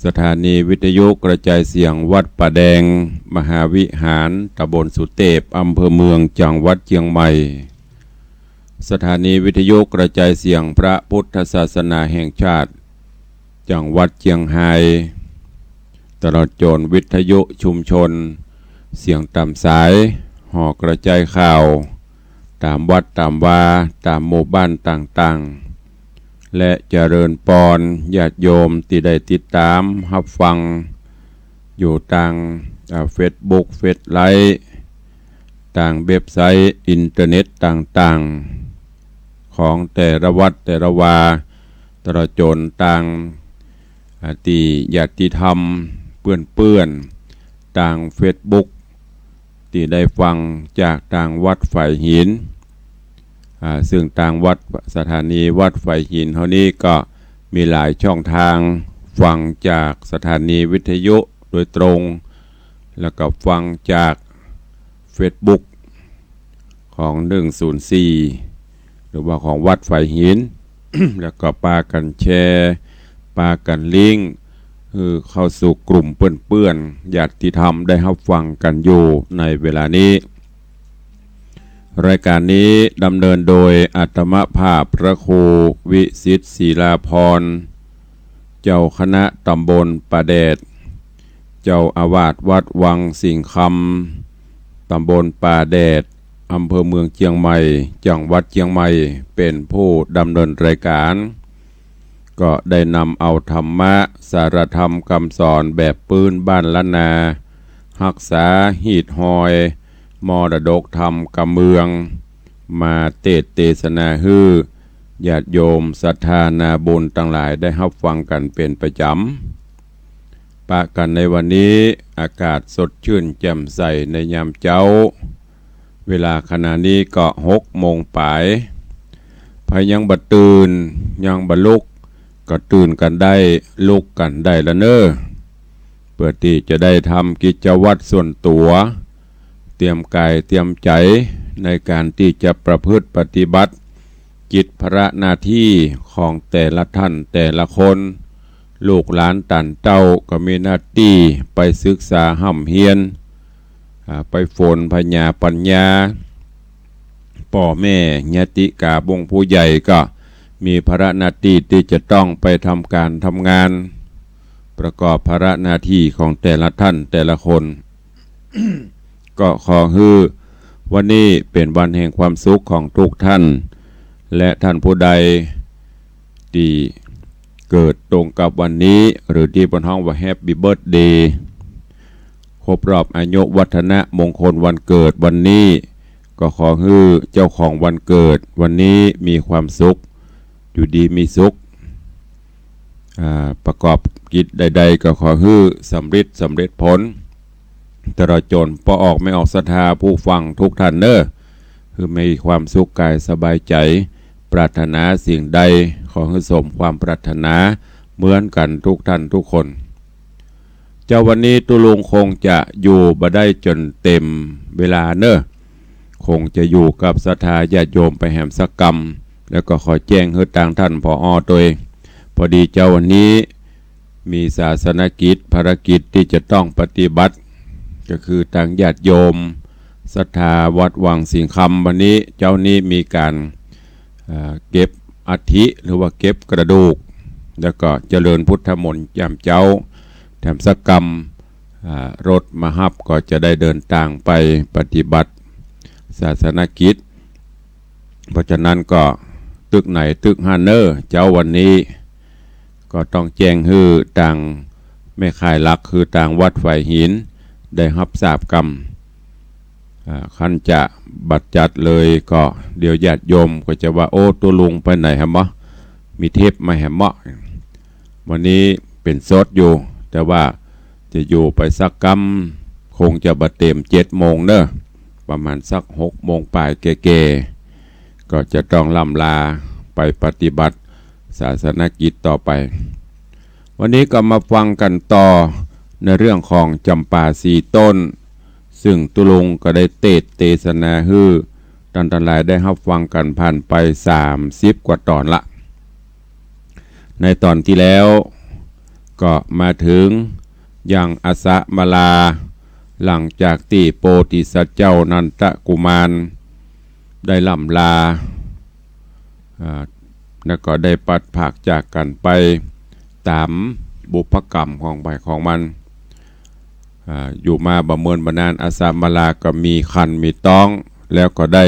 สถานีวิทยุกระจายเสียงวัดป่าแดงมหาวิหารตำบลสุเทพอำเภอเมืองจังหวัดเชียงใหม่สถานีวิทยุกระจายเสียงพระพุทธศาสนาแห่งชาติจังหวัดเชียงรายตลอดจนวิทยุชุมชนเสียงตามสายห่อกระจายข่าวตามวัดตามวาตามหมู่บ้านต่างๆและเจริญปอนญาติโยมที่ได้ติดตามรับฟังอยู่ทางเฟซบุ๊กเฟซไลฟ์ต่างเว็บไซต์อินเทอร์เน็ตต่างๆของแต่ละวัดแต่ละวาตลอดจนต่างตีญาติธรรมเปื้อนต่างเฟซบุ๊กที่ได้ฟังจากต่างวัดฝ่ายหินซึ่งต่างวัดสถานีวัดฝ่ายหินเท่านี้ก็มีหลายช่องทางฟังจากสถานีวิทยุโดยตรงแล้วก็ฟังจากเฟซบุ๊กของ104หรือว่าของวัดฝ่ายหิน แล้วก็ปากันแชร์ปากันลิงก์คือเข้าสู่กลุ่มเปื้อนญาติธรรมได้รับฟังกันอยู่ในเวลานี้รายการนี้ดำเนินโดยอาตมภาพพระครูวิสิทธิ์ศิลาภรณ์เจ้าคณะตำบลป่าแดดเจ้าอาวาสวัดวังสิงห์คำตำบลป่าแดดอำเภอเมืองเชียงใหม่จังหวัดเชียงใหม่เป็นผู้ดำเนินรายการก็ได้นำเอาธรรมะสารธรรมคำสอนแบบปืนบ้านล้านนารักษาหีดหอยมรดกธรรมกำเมืองมาเทศนาฮือญาติโยมศรัทธานาบุญทั้งหลายได้รับฟังกันเป็นประจำปะกันในวันนี้อากาศสดชื่นแจ่มใสในยามเช้าเวลาขณะนี้ก็6 โมงปลายพายังบัดตื่นยังบัดลุกก็ตื่นกันได้ลุกกันได้ละเน้อเพื่อที่จะได้ทำกิจวัตรส่วนตัวเตรียมกายเตรียมใจในการที่จะประพฤติปฏิบัติกิจภาระหน้าที่ของแต่ละท่านแต่ละคนลูกหลานตันเต้าก็มีหน้าที่ไปศึกษาห่ำเฮียนไปฝนพญาปัญญาพ่อแม่ญาติกาบงผู้ใหญ่ก็มีภาระหน้าที่ที่จะต้องไปทำการทำงานประกอบภาระหน้าที่ของแต่ละท่านแต่ละคน ก็ขอฮือวันนี้เป็นวันแห่งความสุขของทุกท่านและท่านผู้ใดที่เกิดตรงกับวันนี้หรือที่บนห้องว่าแฮปปี้เบิร์ธเดย์ครบรอบอายุวัฒนะมงคลวันเกิดวันนี้ก็ขอฮือเจ้าของวันเกิดวันนี้มีความสุขอยู่ดีมีสุขประกอบกิจใดๆก็ขอฮือสำเร็จผลตลอดจนพอออกไม่ออกศรัทธาผู้ฟังทุกท่านเนอะคือมีความสุขกายสบายใจปรารถนาสิ่งใดขอให้สมความปรารถนาเหมือนกันทุกท่านทุกคนเจ้าวันนี้ตุลุงคงจะอยู่บ่ได้จนเต็มเวลาเนอะคงจะอยู่กับศรัทธาญาติโยมไปแห่มสักกรรมแล้วก็ขอแจ้งให้ทางท่านผอ.ตัวเองพอดีเจ้าวันนี้มีศาสนกิจภารกิจที่จะต้องปฏิบัติก็คือทางญาติโยมศรัทธาวัดวังสิงห์คำวันนี้เจ้านี้มีการเก็บอัฐิหรือว่าเก็บกระดูกแล้วก็เจริญพุทธมนต์ยามเจ้าแถมสักกรรมรถมาฮับก็จะได้เดินทางไปปฏิบัติศาสนกิจเพราะฉะนั้นก็ตึกไหนตึกฮันเนอร์เจ้าวันนี้ก็ต้องแจ้งฮือต่างแม่ข่ายหลักคือต่างวัดฝ่ายหินได้รับทราบกรรมขั้นจะบัดจัดเลยก็เดี๋ยวญาติโยมก็จะว่าโอ้ตัวลุงไปไหนฮะมะมีเทปมาแหมะวันนี้เป็นสดอยู่แต่ว่าจะอยู่ไปสักกรรมคงจะบัดเต็ม7 โมงเนอะประมาณสัก6 โมงปลายเก๋ๆก็จะต้องล่ำลาไปปฏิบัติศาสนกิจต่อไปวันนี้ก็มาฟังกันต่อในเรื่องของจำปา4 ต้นซึ่งตุลุงก็ได้เทศนาฮือท่านทั้งหลายได้รับฟังกันผ่านไป30 กว่าตอนละในตอนที่แล้ว ก็มาถึงยังอาสะมาลาหลังจากที่โพธิสัตว์เจ้านันทกุมารได้ล่ำลาแล้วก็ได้ปัดผากจากกันไปตามบุพกรรมของใบของมันอยู่มาบำเมินบานานอาสามาลาก็มีคันมีต้องแล้วก็ได้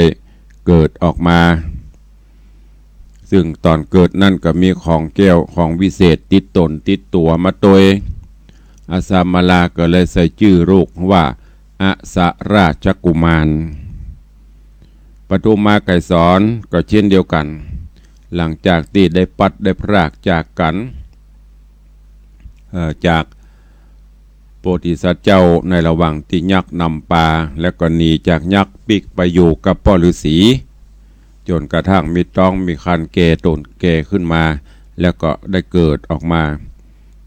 เกิดออกมาซึ่งตอนเกิดนั่นก็มีของแก้วของวิเศษติดตนติดตัวมาโดยอาสามาลาก็เลยใส่ชื่อลูกว่าอาสาราชกุมารปทุมมาไกรสอนก็เช่นเดียวกันหลังจากที่ได้ปัดได้พรากจากกันจากโพธิสัตว์เจ้าในระหว่างที่ยักษ์นำปลาแล้วก็หนีจากยักษ์ปิกไปอยู่กับพ่อฤาษีจนกระทั่งมีต้องมีคันแก่ตนแก่ขึ้นมาแล้วก็ได้เกิดออกมา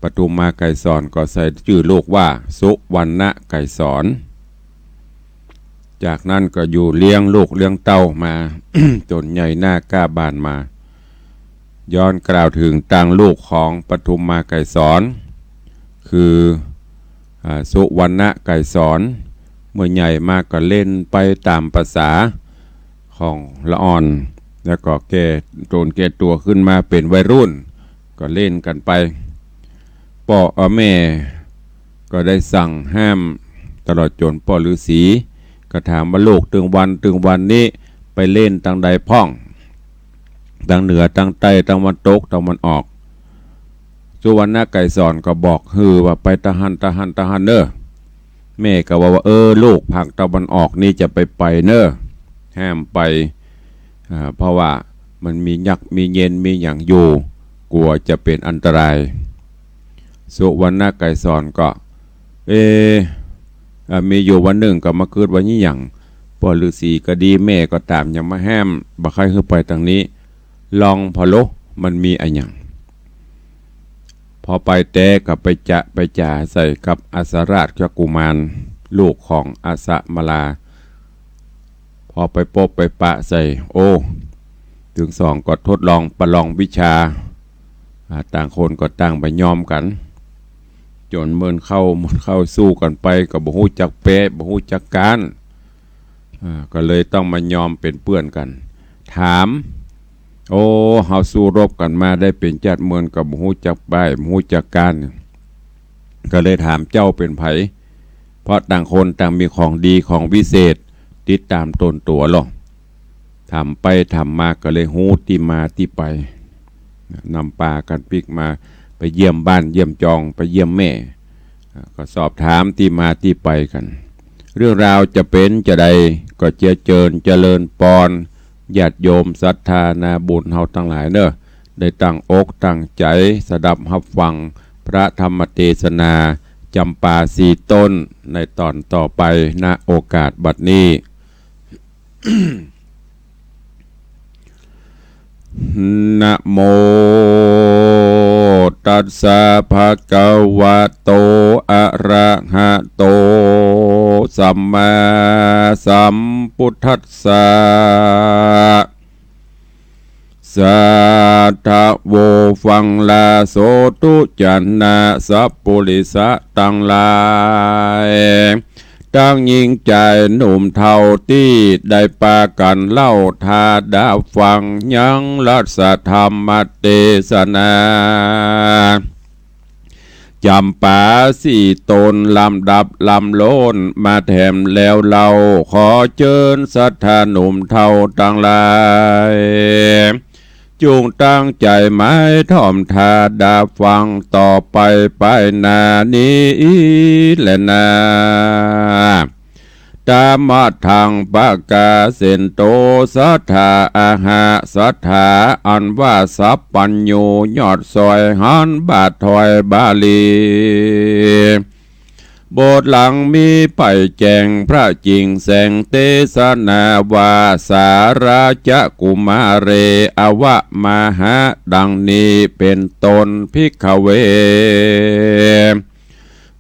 ปทุมมาไกรสอนก็ใส่ชื่อลูกว่าสุวรรณไกรสอนจากนั้นก็อยู่เลี้ยงลูกเลี้ยงเต้ามา จนใหญ่หน้ากล้าบานมาย้อนกล่าวถึงต่างลูกของปทุมมาไกรสอนคือสุวรรณไกรสอนเมื่อใหญ่มากก็เล่นไปตามภาษาของละอ่อนแล้วก็แก่โตนแก่ตัวขึ้นมาเป็นวัยรุ่นก็เล่นกันไปพ่อแม่ก็ได้สั่งห้ามตลอดจนพ่อฤาษีก็ถามว่าลูกถึงวันนี้ไปเล่นทางใดพ่องทางเหนือทางใต้ทางวันตกทางวันออกสุวรรณไกรสอนก็บอกว่าไปทหารเนอแม่ก็ว่าลูกภาคตะวันออกนี่จะไปเนอห้ามไปเพราะว่ามันมียักษ์มีเย็นมีอย่างอยู่กลัวจะเป็นอันตรายสุวรรณไกรสอนก็มีอยู่วันหนึ่งก็มาเกิดวันนี้อย่างพ่อฤาษีก็ดีแม่ก็ตามยังมาห้ามบ่ใครขึ้นไปทางนี้ลองพอโลมันมีอะไรอย่างพอไปแต่กับไปจ่าใส่กับอาสาราชกุมารลูกของอาสะมาลาพอไปพบไปปะใส่ถึงสองก็ทดลองประลองวิชาต่างคนก็ต่างไปยอมกันจนเมื่อเข้าสู้กันไปก็บ่ฮู้จักเป๊ะบ่ฮู้จักการก็เลยต้องมายอมเป็นเพื่อนกันถามเฮาสู้รบกันมาได้เป็นจัดเมืองกับบ่ฮู้จักบ่ฮู้จักการก็เลยถามเจ้าเป็นไผเพราะต่างคนต่างมีของดีของวิเศษติดตามตนตัวหรอกทำไปทำมาก็เลยฮู้ที่มาที่ไปนำปลากันปิกมาไปเยี่ยมบ้านเยี่ยมจองไปเยี่ยมแม่ก็สอบถามที่มาที่ไปกันเรื่องราวจะเป็นจะใดก็เจริญปอนญาติโยมศรัทธานาบุญเฮาทั้งหลายเนอะได้ตั้งอกตั้งใจสดับรับฟังพระธรรมเทศนาจำปาสีต้นในตอนต่อไปณโอกาสบัดนี้ นะโมตัสสะภะคะวะโตอะระหะโตสัมมาสัมพุทธัสสะสัทธะโวฟังลาโสตุจันนาสัพปุริสะตังหลายตั้งยิ่งใจหนุ่มเท่าที่ได้ปากันเล่าทาดาฟังยังรัศธรรมเทศนาจำปาสี่ตนลำดับลำโลนมาแถมแล้วเราขอเชิญสัทธาหนุ่มเท่าทั้งหลายจุงตั้งใจไม้ถ่อมทาดาฟังต่อไปนานี้และนาตามทางปากกาเสนโตสัทธาอาหาสัทธาอันว่าสัพปัญโยยอดซอยหันบาทถอยบาลีบทหลังมีไปแจงพระจริงแสงเทศนาวาสาราชกุมาเรอวะมหาดังนี้เป็นตนภิกขเว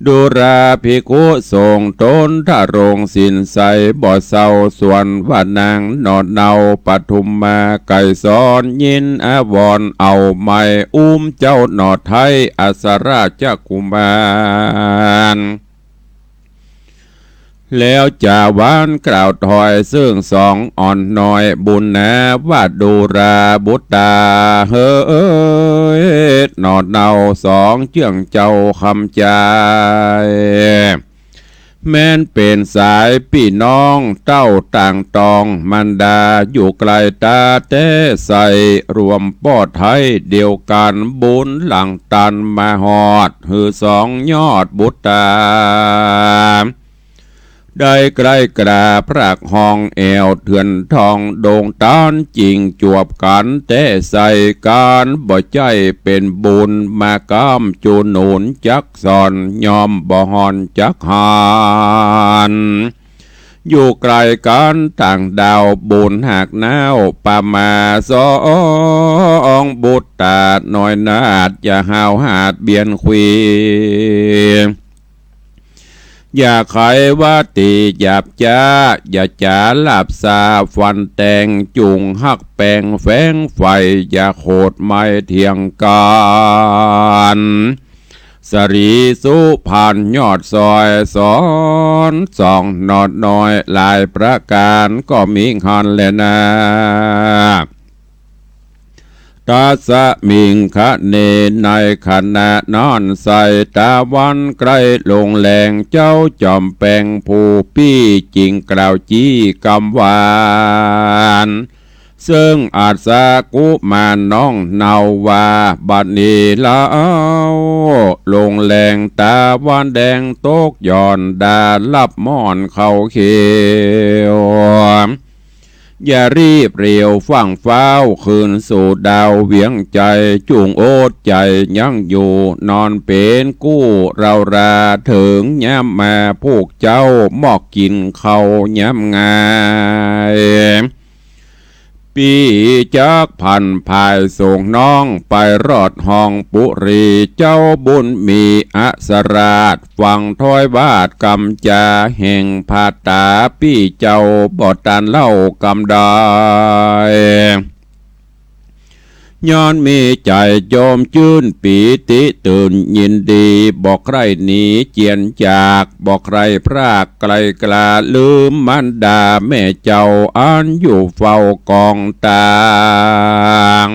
ดูราภิกขุทรงตนทะรงสินใสบ่เศร้าส่วนว่านางนอดเนาปทุมมาไก่สอนยินอาวรเอาไม้เจ้าหนอดไทยอัสราชกุมารแล้วจ่าวานกล่าวถอยซึ่งสองอ่อนน้อยบุญนะว่าดูราบุตตาเฮ้ยหนอดเนาสองเจื่องเจ้าคำใจแม้นเป็นสายพี่น้องเต้าต่างตองมันดาอยู่ไกลตาเต้ใสรวมป้อไทยเดียวกันบุญหลังตันมาหอดหือสองยอดบุตตาได้ใกล้กระพรากห้องแอวเถื่อนทองโด่งตานจริงจวบกันแต่ใส่การบ่ใจเป็นบุญมาก้ามจูหนุนจักสอนยอมบ่หอนจักหานอยู่ไกลกันต่างดาวบุญหักน้าวป่ามาสองบุตรตาหน่อยนาดอย่าหาวหาดเบียนควีอย่าไขว่าตีหยาบจ้าอย่าจ๋าลาบซาฟันแตงจุงหักแปงแฝงไฟอย่าโคดไม่เทียงกันสรีสุผ่านยอดซอยสอนสองนอดน้อยหลายประการก็มีคันแลนะตาสะมิงคะเนในขณะนอนใส่ตาวันใกล้ลงแรงเจ้าจอมแปงผู้ปี้จริงกล่าวจี้กำวานซึ่งอาจสากุมาน้องเนาวาบัดนี้แล้วลงแรงตาวันแดงตกย่อนดาลับม่อนเขาเขียวอย่ารีบเรียวฟังฟ้าวคืนสู่ดาวเวียงใจจุงโอดใจยังอยู่นอนเป็นกู้เราราถึงย้ำมาพวกเจ้ามอกกินเขาย้ำงายปีจักพันภายส่งน้องไปรอดห้องปุรีเจ้าบุญมีอัสราชฟังถ้อยวาดกำจาแห่งผาตาพี่เจ้าบอดตานเล่ากำได้ย้อนมีใจโยมจื้นปีติตื่นยินดีบอกใครหนีเจียนจากบอกใครพรากไกลกลาลืมมันดาแม่เจ้าอันอยู่เฝ้ากองตาง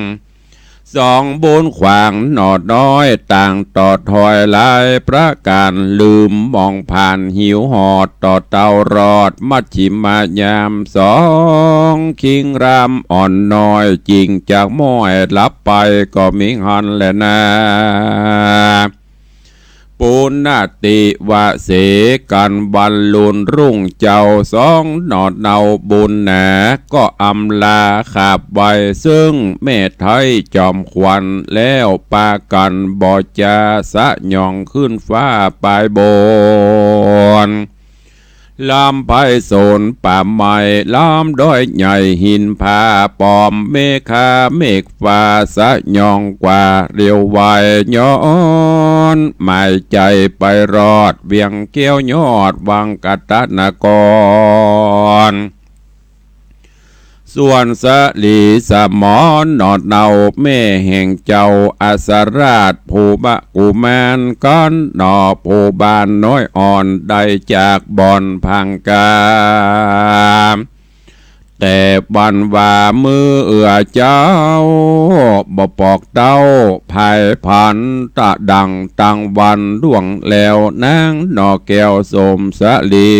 สองบุญขวางหนอดน้อยต่างต่อถอยลายประการลืมมองผ่านหิวหอดต่อเตารอดมัชชิมายามสองคิงรามอ่อนน้อยจริงจากม้อยลับไปก็มิหันแลนะปุณณติวะเสกันบรรลุนรุ่งเจ้าสองหนอดเนาบุญแหนก็อำลาขาบไว้ซึ่งเมตไทยจอมควันแล้วปากันบ่จาสะยองขึ้นฟ้าปลายบนลำไพโซนป่าไม้ลำด้อยใหญ่หินผาปอมเมฆาเมฆฟ้าสะยองกว่าเรียวไวย้อนหมายใจไปรอดเวียงเกี้ยวยอดวังกัตนกรส่วนสลีสมอนนอดเนาแม่แห่งเจ้าอาสราชผู้บะกุมารก้อนนอผู้บานน้อยอ่อนได้จากบ่อนพังกาแต่บันว่ามือเจ้าบ่ปอกเต้าภายพันตะดังตังวันล่วงแล้วนางนอแก้วสมสลี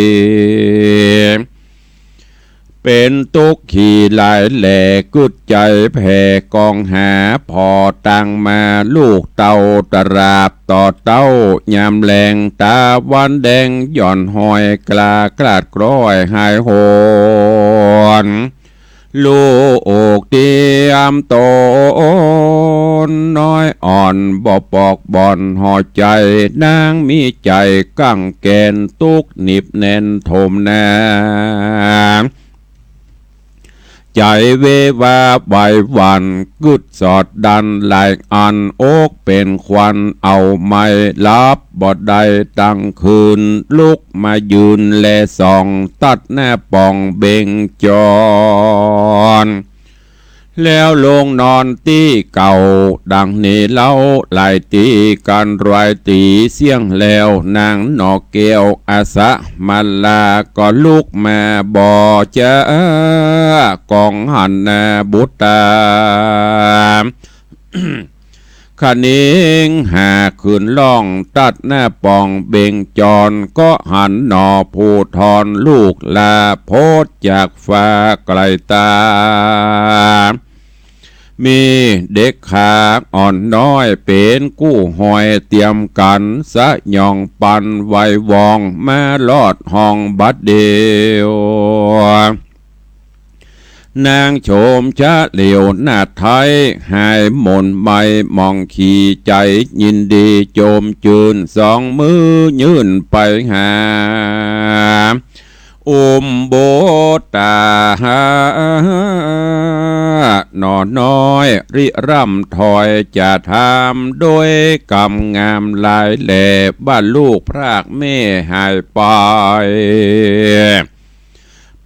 เป็นตุกขี่ลายแหล่กุดใจแผ่กองหาพอตังมาลูกเต่าตราบต่อเต้ายามแรงตาวันแดงย่อนหอยกลากลาดกร้อยหายโหนลูกเตรียมโตนน้อยอ่อนบ่ปอกบ่อนหอใจนางมีใจกั้งแกนตุกหนิบแน่นโถมนา ใจเววาใบวันกึดสอดดันหลายอันโอกเป็นควันเอาไม่ลับบอดใดตั้งคืนลุกมายืนแลส่องตัดแน่ปองเบ่งจรแล้วลงนอนตีเก่าดังนี้เล่าหลายตีกันรอยตีเสียงแล้วนางนอกเกวอาสะมาลาก็ลุกมาบ่อเจ้ากองหันนาบุตตาขนิงหาขืนล่องตัดหน้าปองเบ่งจรก็หันหนอผู้ทอนลูกลาโพดจากฟ้าไกลตามีเด็กขาอ่อนน้อยเป็นกู้หอยเตรียมกันสะยองปันไว้วองมาลอดห้องบัดเดียวนางโฉมชะเหลียวหน้าไทยหายหม่นไม่มองขี่ใจยินดีโจมจืนสองมือยื่นไปหาโบตาหนอน้อยริร่ำถอยจะทำโดยกำงามลายแหล่บ้านลูกพรากแม่หาย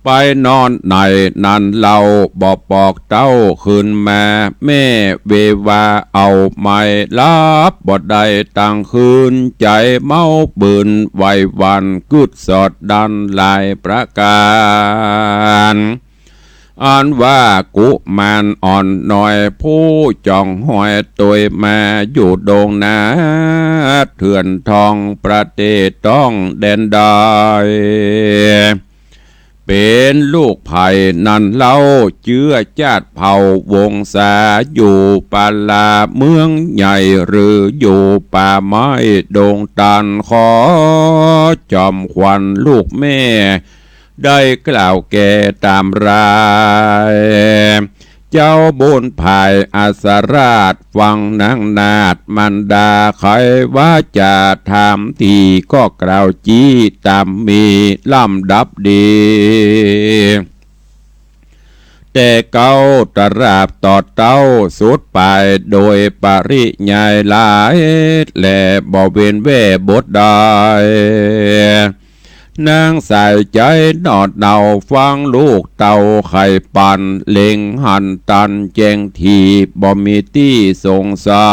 ไปนอนในนันเราบอกปอกเต้าขึ้นมาแม่เววาเอาไม่ลับบอดใดตั้งคืนใจเมาปืนไว้วันกึดสอดดันลายประการอันว่ากุมารอ่อนหน่อยผู้จ้องหอยตัวมาอยู่โดงนาเถื่อนทองประเทศต้องแดนใดเป็นลูกไผ่นันเล่าเชื้อชาติเผ่าวงศาอยู่ป่าลาเมืองใหญ่หรืออยู่ป่าไม้โด่งตันขอจอมขวัญลูกแม่ได้กล่าวแก่ตามรายเจ้าบุญภายอาสราชฟังนางนาดมันดาใครว่าจะทำทีก็กล่าวจี้ตามมีลำดับดีแต่เก้าตราบต่อเต้าสุดไปโดยปริยายหลายและบ่เว้นแว่บทใดนางใส่ใจนอดเดาฟังลูกเต่าไข่ปันเล็งหันตันแจงทีบ่มีที่สงสั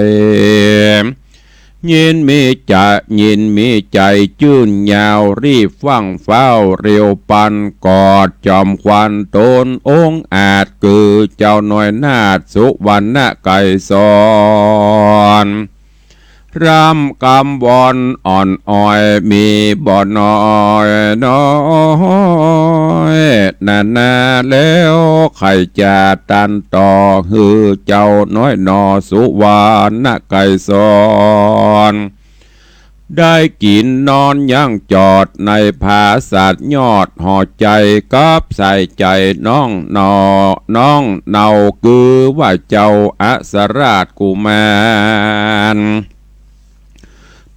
ยยินมีใจจื่นยาวรีบฟังเฝ้าเร็วปันกอดจอมควันตนองค์อาจคือเจ้าหน่อยนาฏสุวรรณไก่สอนรำกำบอนอ่อนอ้อยมีบ่อน้อยนาแล้วใครจะตันต่อฮือเจ้าน้อยนอสุวรรณไก่สอนได้กินนอนยั่งจอดในภาสัตยอดห่อใจกับใส่ใจน้องเนาคือว่าเจ้าอัสราชกุมาร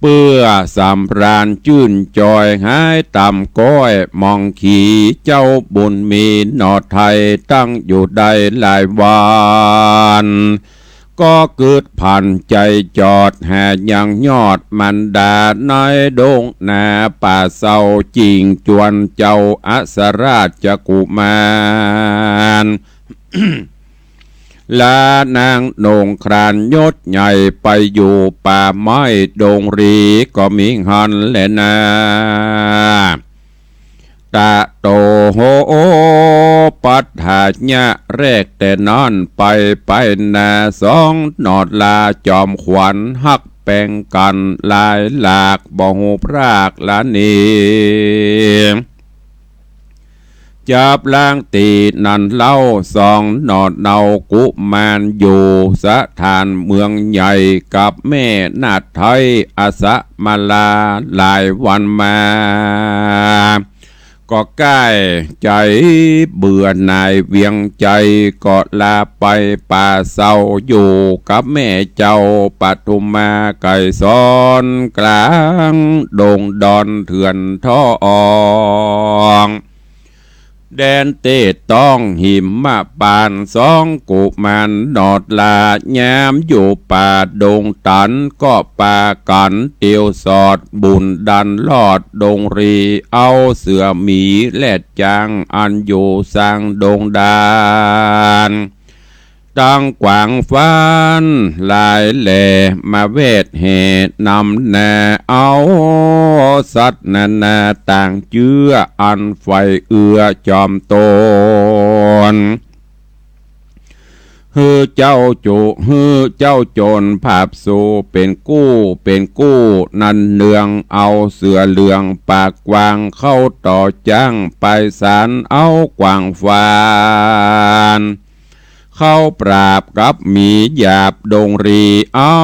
เพื่อสำราญจื่นจอยหายต่ำก้อยมองขี่เจ้าบุญมีหนอไทยตั้งอยู่ได้หลายวันก็เกิดผ่านใจจอดแห่ยังยอดมันดาในดงนาป่าเศร้าจริงจวนเจ้าอัสราชกุมารลานางโหน่งครานยศใหญ่ไปอยู่ป่าไม้ดงรีก็มีหันแลนาตะโตโหปัฏฐาญะแรกแต่นอนไปนาสองนอดลาจอมขวัญหักแป่งกันลายหลากบ่หูพรากละนีจับล้างตีนันเล่าสองนอดเนากุมารอยู่สถานเมืองใหญ่กับแม่นาไทยอาสะมาลาหลายวันมาก็ใกล้ใจเบื่อหน่ายเวียงใจก็ลาไปป่าเศร้าอยู่กับแม่เจ้าปทุมมาไก่ซ้อนกลางดงดอนเถื่อนท่อ แดนเตต้องหิมมาปานสองกุมันนอดลายามอยู่ป่าดงตันก็ป่ากันเตียวสอดบุญดันลอดดงรีเอาเสือหมีแลดจางอันอยู่สร้างดงดานตั้งกวางฟ้านลายแหล่มาเวทเหตุนำแน่เอาสัตว์นานาต่างเจืออันไฟเอือจอมโตนฮือเจ้าจุฮือเจ้าโจรภาพสู่เป็นกู้นันเนืองเอาเสือเหลืองปากกวางเข้าต่อจ้างไปศาลเอากวางฟานเข้าปราบกับหมีหยาบดงรีเอา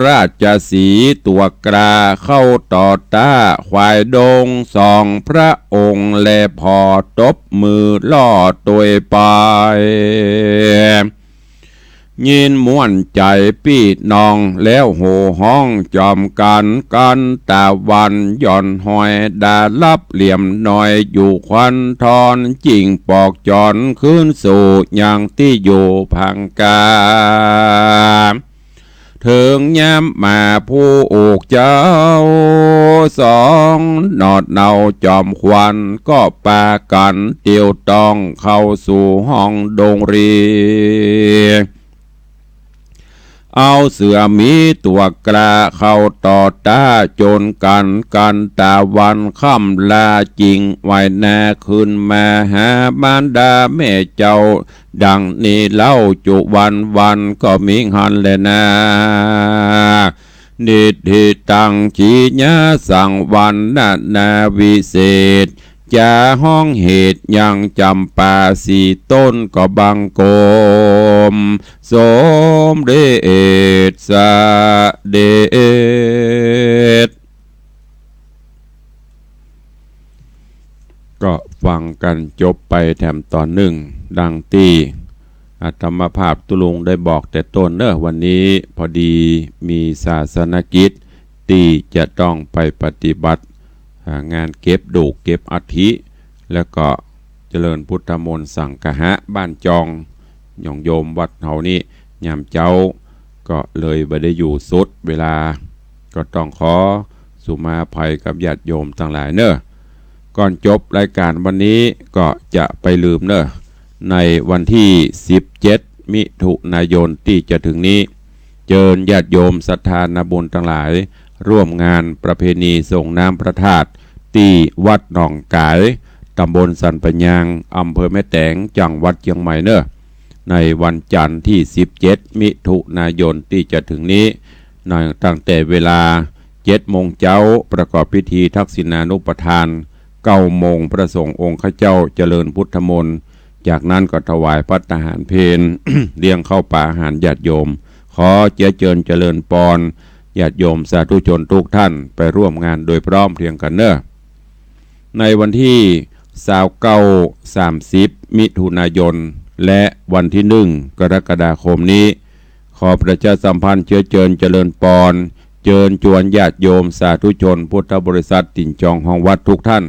ราชสีตัวกราเข้าต่อต้าควายดงสองพระองค์แลพอตบมือล่อตัวไปยินม่วนใจปีดนองแล้วโห่ห้องจอมกันตาวันย่อนหอยดาลับเหลี่ยมหน่อยอยู่ควันทอนจิ่งปอกจอนขึ้นสู่อย่างที่อยู่พังกาถึงย้ำมาผู้อกเจ้าสองนอดเนาจอมควันก็ปากันเตียวต้องเข้าสู่ห้องดงรีเอาเสือมีตัวกล้าเข้าต่อต้าจนกันตาวันค่ำลาจริงไว้แน่ขึ้นมาหาบรรดาแม่เจ้าดังนี้เล่าจุวันก็มีหันเลยนะนิทิตังชีญาสังวันนาวิเศษจะห้องเหตุยังจำปาสีต้นก็บังโกมสมเดชสะเดชก็ฟังกันจบไปแถมตอนหนึ่งดังที่อาตมภาพตุลุงได้บอกแต่ต้นวันนี้พอดีมีศาสนกิจที่จะต้องไปปฏิบัติงานเก็บดูกเก็บอัฐิแล้วก็เจริญพุทธมนต์สังฆะบ้านจองหย่องโยมวัดเฮานี่ยามเจ้าก็เลยบ่ได้อยู่สุดเวลาก็ต้องขอสุมาภัยกับญาติโยมทั้งหลายก่อนจบรายการวันนี้ก็จะไปลืมในวันที่17มิถุนายนที่จะถึงนี้เชิญญาติโยมศรัทธาญบุญทั้งหลายร่วมงานประเพณีส่งน้ำพระธาตุที่วัดหนองกายตำบลสันปัญญางอำเภอแม่แตงจังหวัดเชียงใหม่ในวันจันทร์ที่17มิถุนายนที่จะถึงนี้ตั้งแต่เวลา7 โมงเช้าประกอบพิธีทักษิณานุปทาน9 โมงพระสงฆ์องค์ข้าเจ้าเจริญพุทธมนต์จากนั้นก็ถวายภัตตาหารเพล เลี้ยงเข้าป่าอาหารญาติโยมขอเจริญปอนญาติโยมสาธุชนทุกท่านไปร่วมงานโดยพร้อมเพรียงกันในวันที่29-30 มิถุนายนและวันที่1 กรกฎาคมนี้ขอประชาสัมพันธ์เจริญปอนเชิญชวนญาติโยมสาธุชนพุทธบริษัทติ่นจองห้องวัดทุกท่าน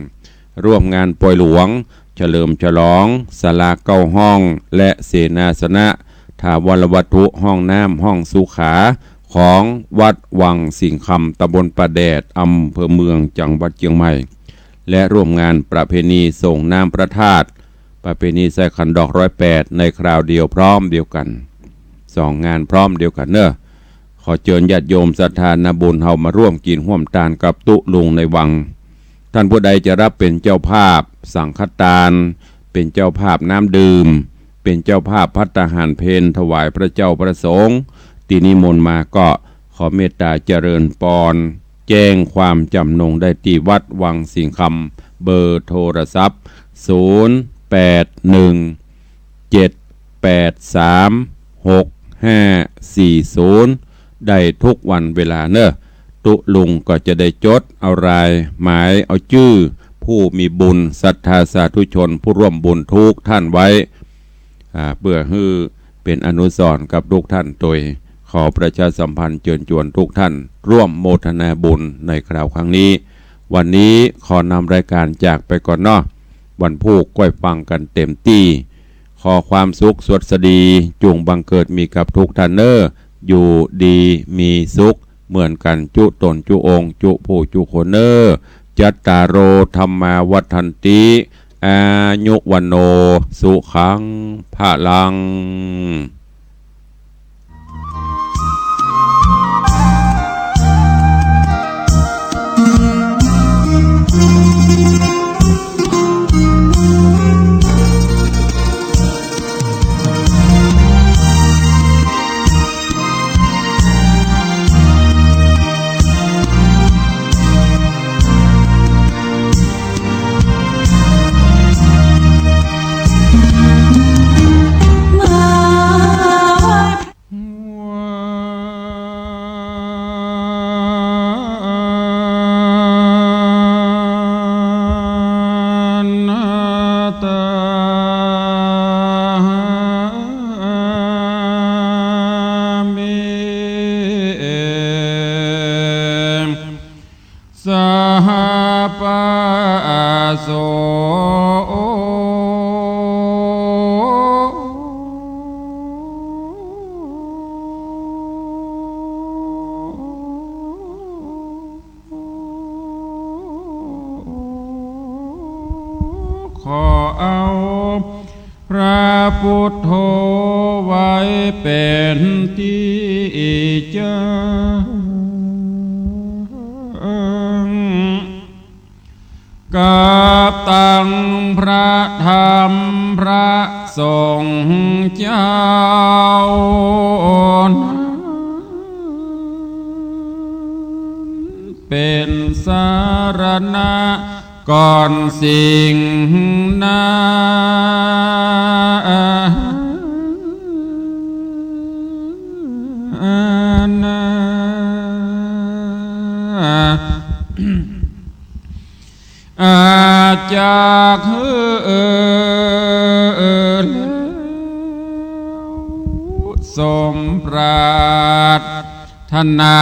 ร่วมงานปล่อยหลวงเฉลิมฉลองศาลา9 ห้องและเสนาสนะถาวรวัตถุห้องน้ำห้องสุขาของวัดวังสิงคำตำบลประแดดอำเภอเมืองจังหวัดเชียงใหม่และร่วมงานประเพณีส่งน้ำพระธาตุประเพณีใส่ขันดอก108ในคราวเดียวพร้อมเดียวกัน2 งานพร้อมเดียวกันขอเชิญญาติโยมศรัทธาญบุญเฮามาร่วมกินร่วมทานกับตุลุงในวังท่านผู้ใดจะรับเป็นเจ้าภาพสังฆทานเป็นเจ้าภาพน้ำดื่มเป็นเจ้าภาพภัตตาหารเพลถวายพระเจ้าประสงค์ที่นิมนต์มาก็ขอเมตตาเจริญปอนแจ้งความจำนงได้ที่วัดวังสิงคำเบอร์โทรศัพท์0817836540ได้ทุกวันเวลาตุลุงก็จะได้จดเอารายหมายเอาชื่อผู้มีบุญศรัทธาสาธุชนผู้ร่วมบุญทุกท่านไว้เพื่อให้เป็นอนุสรณ์กับทุกท่านโดยขอประชาสัมพันธ์เชิญชวนทุกท่านร่วมโมทนาบุญในคราวครั้งนี้วันนี้ขอนำรายการจากไปก่อน วันพูกก้อยฟังกันเต็มที่ขอความสุขสวัสดีจงบังเกิดมีกับทุกท่านเนออยู่ดีมีสุขเหมือนกันจุตนจุองค์จุผู้จุคนเนอจัตตารโอธรรมาวัฏันติอายุวันโนสุขังภะลังขอเอาพระพุทโธไว้เป็นที่เจ้ากับตั้งพระธรรมพระสงฆ์เจ้าเป็นสารณะก่อนสิ่งนั้นอาจากสมปรารถนา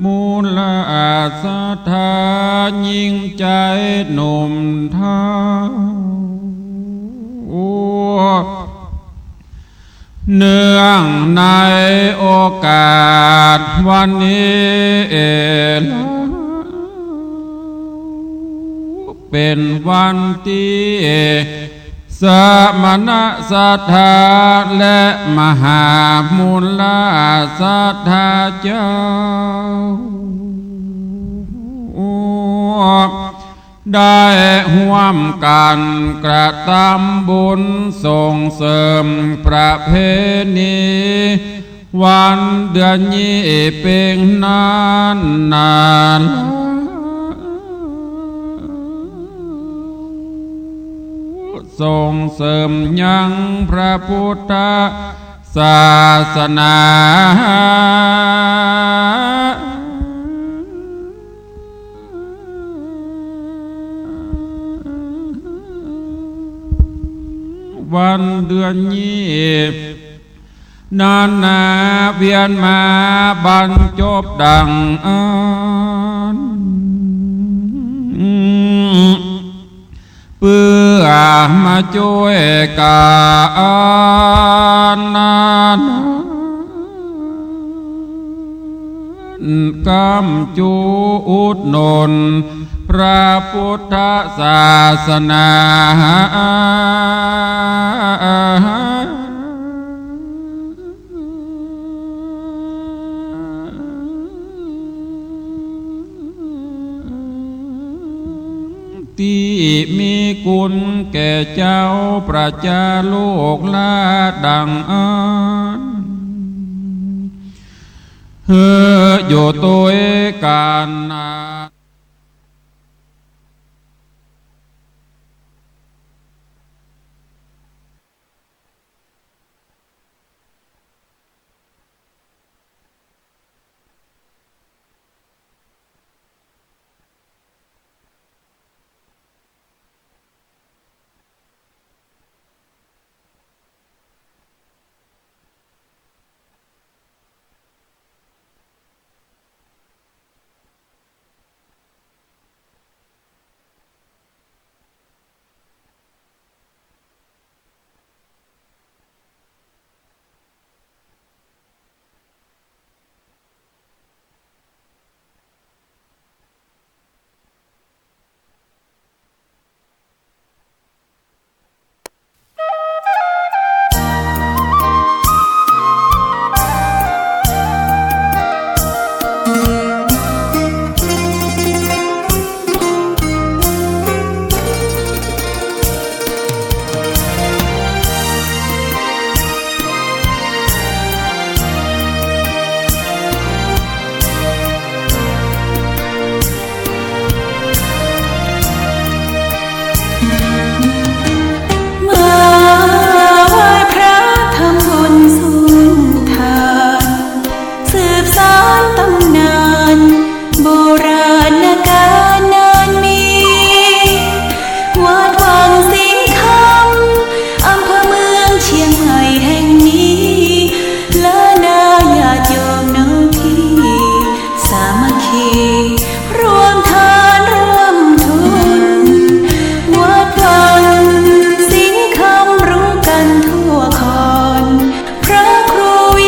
มูลศรัทธายิ่งใจหนุ่มเท่าเนื่องในโอกาสวันนี้เป็นวันที่สมณศรัทธาและมหามูลศรัทธาเจ้าได้ร่วมกันกระทำบุญส่งเสริมประเพณีวันเดือนยี่เป็นนานส่งเสริมยังพระพุทธศาสนาวันเดือนยี่นานาเวียนมาบรรจบดังเพื่อมาช่วยกันกำจุอุดหนุนพระพุทธศาสนาที่มีคุณแก่เจ้าประชาโลกละดังอยู่ตัวกัน